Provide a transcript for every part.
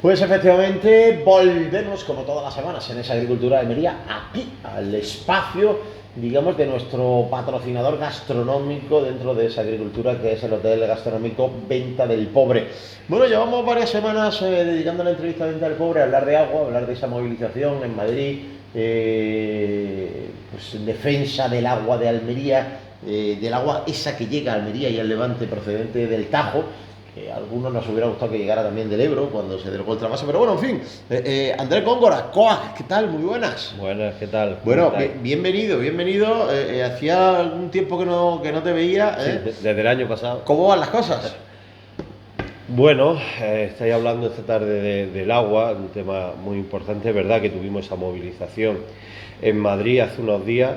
Pues efectivamente volvemos como todas las semanas en esa agricultura de Almería, aquí al espacio, digamos, de nuestro patrocinador gastronómico dentro de esa agricultura, que es el Hotel Gastronómico Venta del Pobre. Bueno, llevamos varias semanas dedicando la entrevista a Venta del Pobre a hablar de agua, a hablar de esa movilización en Madrid, pues en defensa del agua de Almería, del agua esa que llega a Almería y al Levante procedente del Tajo, que a algunos nos hubiera gustado que llegara también del Ebro cuando se derogó el trasvase, pero bueno, en fin. Andrés Góngora, COAG, ¿qué tal? Muy buenas. Buenas, ¿qué tal? Bueno, bienvenido, bienvenido. Hacía algún tiempo que no te veía. Sí, desde el año pasado. ¿Cómo van las cosas? Bueno, estáis hablando esta tarde del agua, un tema muy importante. Es verdad que tuvimos esa movilización en Madrid hace unos días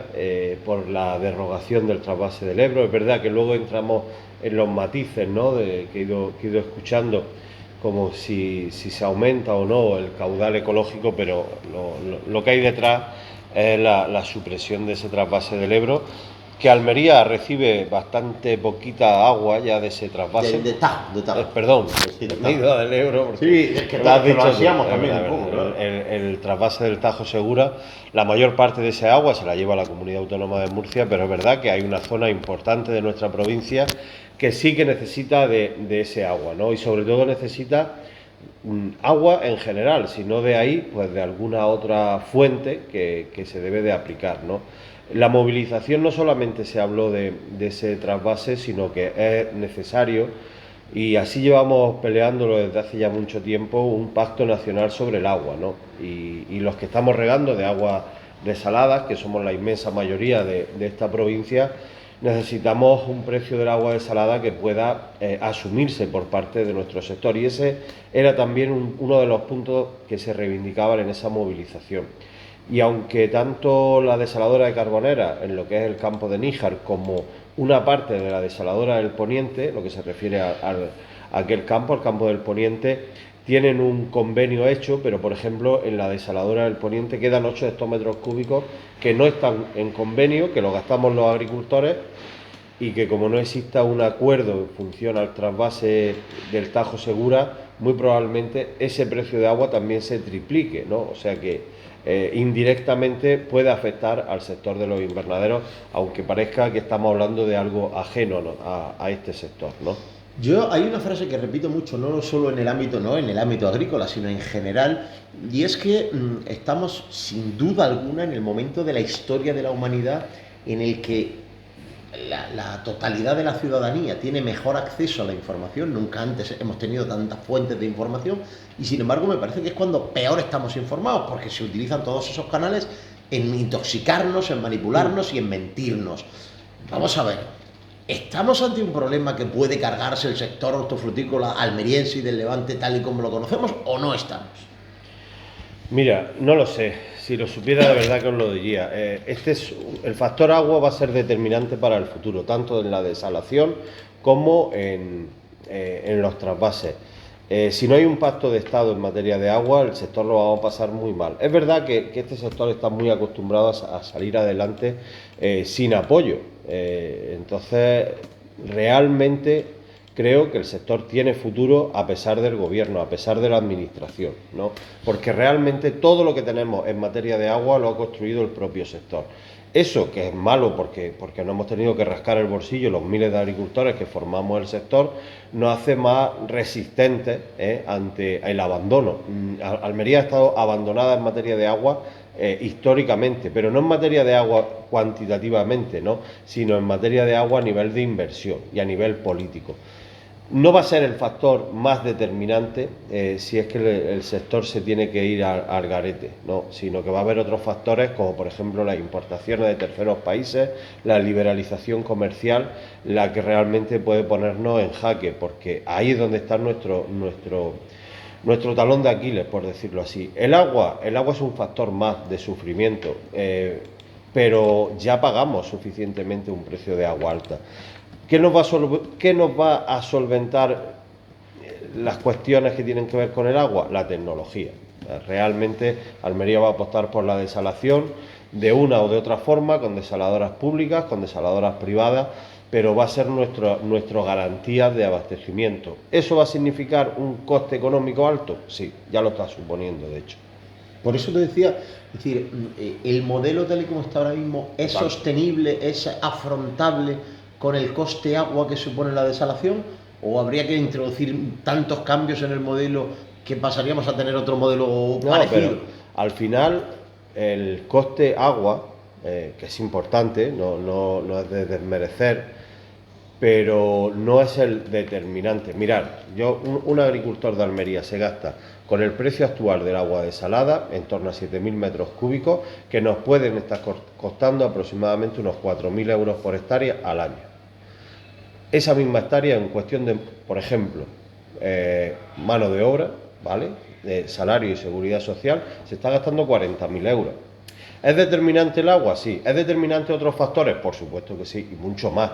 por la derogación del trasvase del Ebro. Es verdad que luego entramos en los matices, ¿no?, que he ido escuchando, como si se aumenta o no el caudal ecológico, pero lo que hay detrás es la supresión de ese trasvase del Ebro, que Almería recibe bastante poquita agua ya de ese trasvase. De Tajo. Perdón, Sí, de me he ido del Ebro. Sí, es que lo has dicho hacíamos tú, también verdad, un poco, verdad. claro. El trasvase del Tajo Segura, la mayor parte de ese agua se la lleva la Comunidad Autónoma de Murcia, pero es verdad que hay una zona importante de nuestra provincia que sí que necesita de ese agua, ¿no? Y sobre todo necesita agua en general, si no de ahí, pues de alguna otra fuente que se debe de aplicar, ¿no? La movilización no solamente se habló de ese trasvase, sino que es necesario, y así llevamos peleándolo desde hace ya mucho tiempo, un pacto nacional sobre el agua, ¿no? Y los que estamos regando de aguas desaladas, que somos la inmensa mayoría de esta provincia, necesitamos un precio del agua desalada que pueda asumirse por parte de nuestro sector, y ese era también uno de los puntos que se reivindicaban en esa movilización. Y aunque tanto la desaladora de Carbonera, en lo que es el campo de Níjar, como una parte de la desaladora del Poniente, lo que se refiere a aquel campo, al campo del Poniente, tienen un convenio hecho, pero por ejemplo en la desaladora del Poniente quedan 8 hectómetros cúbicos que no están en convenio, que lo gastamos los agricultores, y que como no exista un acuerdo en función al trasvase del Tajo Segura, muy probablemente ese precio de agua también se triplique, ¿no? O sea que indirectamente puede afectar al sector de los invernaderos, aunque parezca que estamos hablando de algo ajeno, ¿no?, a este sector, ¿no? Hay una frase que repito mucho, no solo en el ámbito, no en el ámbito agrícola, sino en general, y es que estamos sin duda alguna en el momento de la historia de la humanidad en el que la totalidad de la ciudadanía tiene mejor acceso a la información. Nunca antes hemos tenido tantas fuentes de información, y sin embargo me parece que es cuando peor estamos informados, porque se utilizan todos esos canales en intoxicarnos, en manipularnos y en mentirnos. Vamos a ver, ¿estamos ante un problema que puede cargarse el sector hortofrutícola almeriense y del Levante tal y como lo conocemos, o no estamos? Mira, no lo sé. Si lo supiera de verdad que os lo diría. El factor agua va a ser determinante para el futuro, tanto en la desalación como en los trasvases. Si no hay un pacto de Estado en materia de agua, el sector lo vamos a pasar muy mal. Es verdad que este sector está muy acostumbrado a salir adelante sin apoyo. Entonces, realmente creo que el sector tiene futuro a pesar del gobierno, a pesar de la administración, ¿no? Porque realmente todo lo que tenemos en materia de agua lo ha construido el propio sector. Eso, que es malo porque no hemos tenido que rascar el bolsillo los miles de agricultores que formamos el sector, nos hace más resistentes ante el abandono. Almería ha estado abandonada en materia de agua históricamente, pero no en materia de agua cuantitativamente, ¿no?, sino en materia de agua a nivel de inversión y a nivel político. No va a ser el factor más determinante si es que el sector se tiene que ir al garete, ¿no?, sino que va a haber otros factores, como por ejemplo las importaciones de terceros países, la liberalización comercial, la que realmente puede ponernos en jaque, porque ahí es donde está nuestro talón de Aquiles, por decirlo así. El agua es un factor más de sufrimiento, pero ya pagamos suficientemente un precio de agua alta. ¿Qué nos va a solventar las cuestiones que tienen que ver con el agua? La tecnología. Realmente Almería va a apostar por la desalación de una o de otra forma, con desaladoras públicas, con desaladoras privadas, pero va a ser nuestra garantía de abastecimiento. ¿Eso va a significar un coste económico alto? Sí, ya lo está suponiendo, de hecho. Por eso te decía, es decir, el modelo tal y como está ahora mismo es sostenible, es afrontable con el coste agua que supone la desalación, o habría que introducir tantos cambios en el modelo que pasaríamos a tener otro modelo parecido. Pero al final el coste agua, que es importante, no es de desmerecer, pero no es el determinante. Mirad, un agricultor de Almería se gasta con el precio actual del agua desalada en torno a 7.000 metros cúbicos, que nos pueden estar costando aproximadamente unos 4.000 euros por hectárea al año. Esa misma hectárea, en cuestión de, por ejemplo, mano de obra, ¿vale?, de salario y seguridad social, se está gastando 40.000 euros. ¿Es determinante el agua? Sí. ¿Es determinante otros factores? Por supuesto que sí, y mucho más.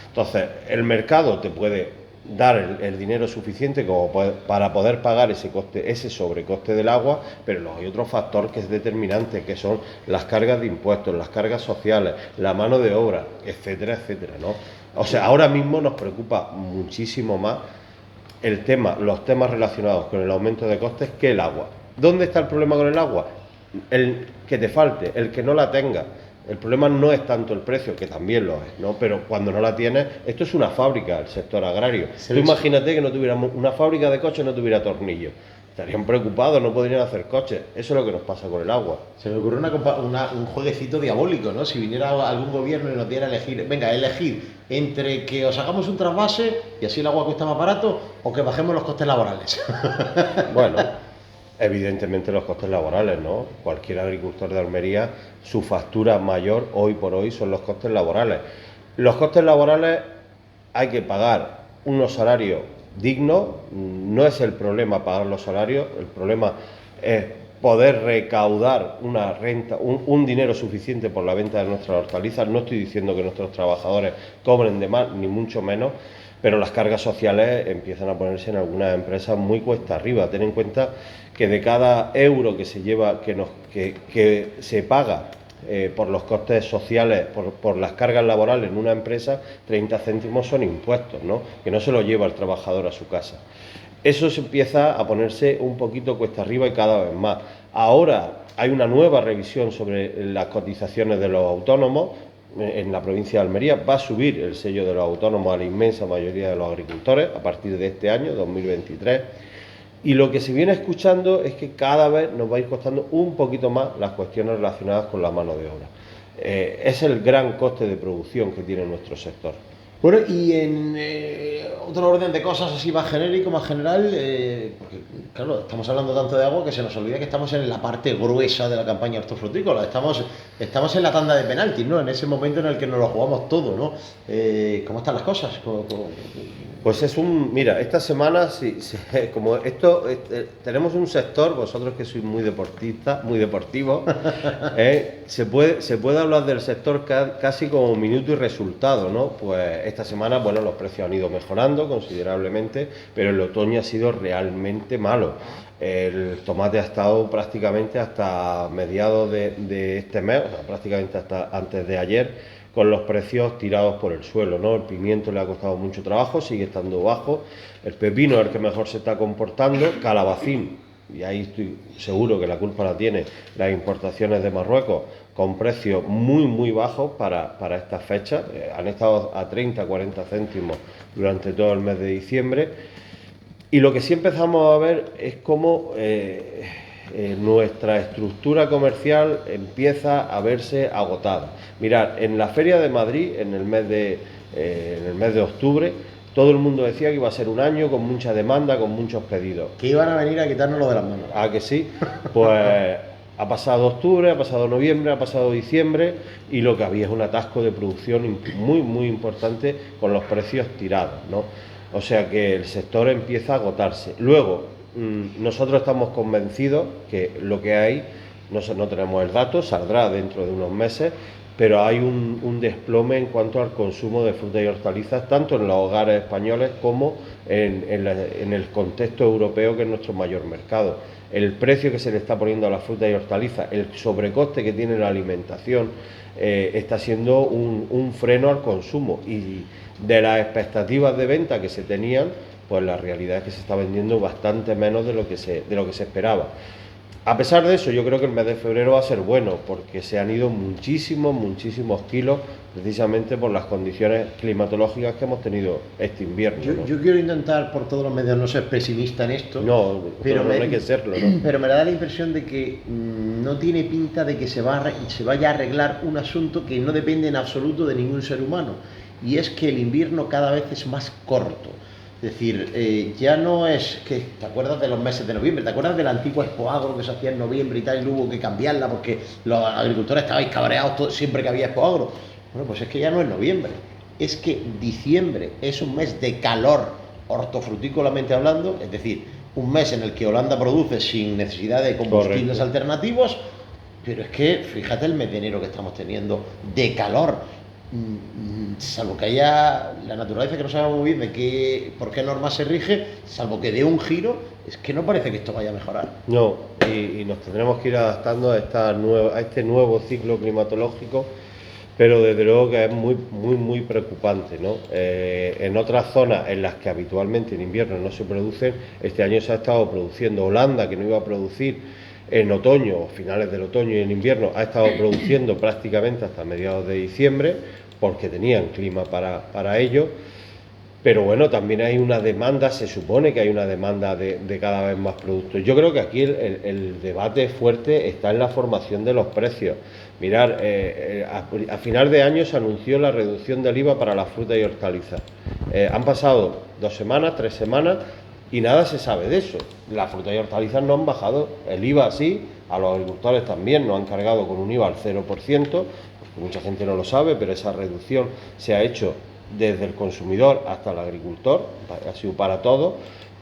Entonces, el mercado te puede dar el dinero suficiente como para poder pagar ese sobrecoste del agua, pero luego hay otro factor que es determinante, que son las cargas de impuestos, las cargas sociales, la mano de obra, etcétera, etcétera, ¿no? O sea, ahora mismo nos preocupa muchísimo más los temas relacionados con el aumento de costes que el agua. ¿Dónde está el problema con el agua? El que te falte, el que no la tenga. El problema no es tanto el precio, que también lo es, ¿no? Pero cuando no la tienes, esto es una fábrica, el sector agrario. Tú imagínate que no tuviéramos una fábrica de coches, no tuviera tornillos. Estarían preocupados, no podrían hacer coches. Eso es lo que nos pasa con el agua. Se me ocurre un jueguecito diabólico, ¿no? Si viniera algún gobierno y nos diera a elegir, venga, elegir entre que os hagamos un trasvase y así el agua cuesta más barato, o que bajemos los costes laborales. Bueno, evidentemente los costes laborales, ¿no? Cualquier agricultor de Almería, su factura mayor hoy por hoy son los costes laborales. Los costes laborales hay que pagar unos salarios dignos, no es el problema pagar los salarios, el problema es poder recaudar una renta, un dinero suficiente por la venta de nuestras hortalizas. No estoy diciendo que nuestros trabajadores cobren de más, ni mucho menos, pero las cargas sociales empiezan a ponerse en algunas empresas muy cuesta arriba. Ten en cuenta que de cada euro que se lleva, que se paga por los costes sociales, por las cargas laborales en una empresa, 30 céntimos son impuestos, ¿no?, que no se lo lleva el trabajador a su casa. Eso se empieza a ponerse un poquito cuesta arriba y cada vez más. Ahora hay una nueva revisión sobre las cotizaciones de los autónomos. En la provincia de Almería va a subir el sello de los autónomos a la inmensa mayoría de los agricultores a partir de este año, 2023. Y lo que se viene escuchando es que cada vez nos va a ir costando un poquito más las cuestiones relacionadas con la mano de obra. Es el gran coste de producción que tiene nuestro sector. Bueno, y en otro orden de cosas así más genérico, más general, porque claro, estamos hablando tanto de agua que se nos olvida que estamos en la parte gruesa de la campaña hortofrutícola, estamos en la tanda de penaltis, ¿no?, en ese momento en el que nos lo jugamos todo, ¿no? ¿Cómo están las cosas? Pues mira, esta semana, como esto, tenemos un sector, vosotros que sois muy deportistas, muy deportivos, se puede hablar del sector casi como minuto y resultado, ¿no? Pues esta semana, bueno, los precios han ido mejorando considerablemente, pero el otoño ha sido realmente malo. El tomate ha estado prácticamente hasta mediados de este mes, o sea, prácticamente hasta antes de ayer, con los precios tirados por el suelo, ¿no? El pimiento le ha costado mucho trabajo, sigue estando bajo. El pepino es el que mejor se está comportando. Calabacín, y ahí estoy seguro que la culpa la tiene las importaciones de Marruecos, con precios muy, muy bajos para estas fechas. Han estado a 30, 40 céntimos durante todo el mes de diciembre. Y lo que sí empezamos a ver es cómo nuestra estructura comercial empieza a verse agotada. Mirad, en la Feria de Madrid, en el mes de octubre, todo el mundo decía que iba a ser un año con mucha demanda, con muchos pedidos. Que iban a venir a quitárnoslo de las manos. ¿Ah, que sí? Pues ha pasado octubre, ha pasado noviembre, ha pasado diciembre, y lo que había es un atasco de producción muy, muy importante con los precios tirados, ¿no? O sea que el sector empieza a agotarse. Luego, nosotros estamos convencidos que lo que hay, no tenemos el dato, saldrá dentro de unos meses, pero hay un desplome en cuanto al consumo de frutas y hortalizas, tanto en los hogares españoles como en el contexto europeo, que es nuestro mayor mercado. El precio que se le está poniendo a las frutas y hortalizas, el sobrecoste que tiene la alimentación, está siendo un freno al consumo, y de las expectativas de venta que se tenían, pues la realidad es que se está vendiendo bastante menos de lo que se esperaba. A pesar de eso, yo creo que el mes de febrero va a ser bueno, porque se han ido muchísimos kilos, precisamente por las condiciones climatológicas que hemos tenido este invierno, ¿no? Yo quiero intentar por todos los medios no ser pesimista en esto, pero no hay que serlo, ¿no? Pero me da la impresión de que no tiene pinta de que se vaya a arreglar un asunto que no depende en absoluto de ningún ser humano, y es que el invierno cada vez es más corto. Es decir, ya no es que, ¿te acuerdas de los meses de noviembre? ¿Te acuerdas de la antigua Expoagro que se hacía en noviembre y tal, y hubo que cambiarla porque los agricultores estabais cabreados siempre que había Expoagro? Bueno, pues es que ya no es noviembre, es que diciembre es un mes de calor hortofrutícolamente hablando, es decir, un mes en el que Holanda produce sin necesidad de combustibles alternativos, pero es que fíjate el mes de enero que estamos teniendo de calor. Salvo que haya la naturaleza, que no sabemos muy bien por qué norma se rige, salvo que dé un giro, es que no parece que esto vaya a mejorar. No, y nos tendremos que ir adaptando a este nuevo ciclo climatológico, pero desde luego que es muy preocupante, ¿no? En otras zonas en las que habitualmente en invierno no se producen, este año se ha estado produciendo. Holanda, que no iba a producir en otoño, finales del otoño y en invierno, ha estado produciendo prácticamente hasta mediados de diciembre, porque tenían clima para ello. Pero bueno, también hay una demanda, se supone que hay una demanda de cada vez más productos. Yo creo que aquí el debate fuerte está en la formación de los precios. Mirar, a final de año se anunció la reducción del IVA para las frutas y hortalizas. Han pasado 2 semanas, 3 semanas, y nada se sabe de eso. Las frutas y hortalizas no han bajado, el IVA sí, a los agricultores también nos han cargado con un IVA al 0%, porque mucha gente no lo sabe, pero esa reducción se ha hecho desde el consumidor hasta el agricultor, ha sido para todos,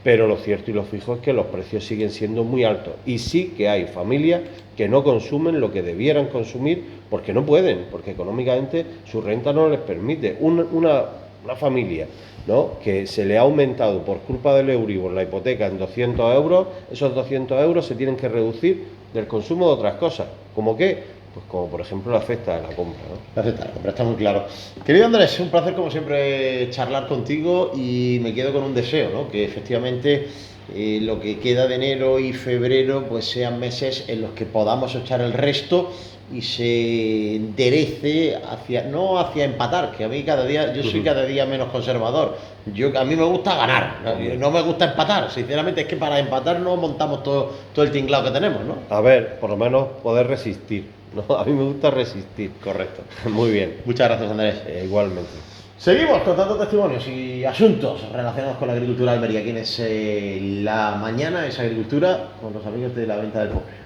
pero lo cierto y lo fijo es que los precios siguen siendo muy altos, y sí que hay familias que no consumen lo que debieran consumir porque no pueden, porque económicamente su renta no les permite. Una familia, ¿no?, que se le ha aumentado por culpa del Euribor la hipoteca en 200 euros, esos 200 euros se tienen que reducir del consumo de otras cosas. ¿Cómo qué? Pues como por ejemplo la cesta de la compra, ¿no? La cesta de la compra, está muy claro. Querido Andrés, un placer como siempre charlar contigo, y me quedo con un deseo, ¿no?, que efectivamente lo que queda de enero y febrero pues sean meses en los que podamos echar el resto y se enderece no hacia empatar, que a mí yo soy cada día menos conservador. A mí me gusta ganar, no me gusta empatar. Sinceramente, es que para empatar no montamos todo el tinglado que tenemos, ¿no? A ver, por lo menos poder resistir, ¿no? A mí me gusta resistir. Correcto. Muy bien. Muchas gracias, Andrés. Igualmente. Seguimos contando testimonios y asuntos relacionados con la agricultura de Almería. Aquí en La Mañana es Agricultura, con los amigos de La Venta del Pobre.